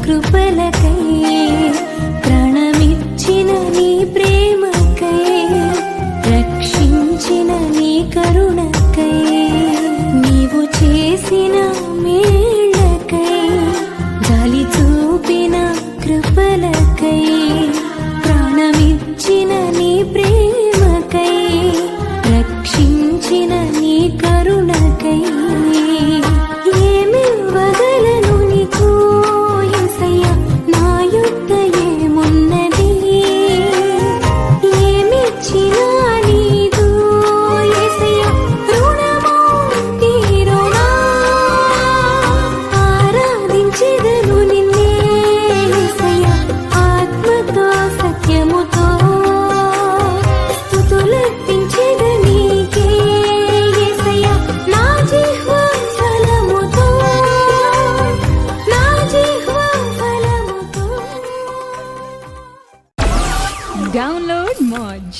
కృపలకై ప్రాణమిచ్చిన నీ ప్రేమకై రక్షించిన నీ కరుణకై నీవు చేసిన మేళ్ళకై గాలి చూపిన కృపలకై ప్రాణమిచ్చిన నీ ప్రేమకై రక్షించిన నీ కరుణకై ఏమివ్వగలను నీకు యేసయ్యా నా యొద్ద ఏమున్నది ఏమిచ్చినా నీదు యేసయ్యా రుణము తీరునా ఆరాధించెదను నిన్నే యేసయ్యా ఆత్మతో సత్యముతో స్తుతులర్పించెదను నీకే యేసయ్యా నా జిహ్వా ఫలముతో నా జిహ్వా ఫలముతో Download Moj.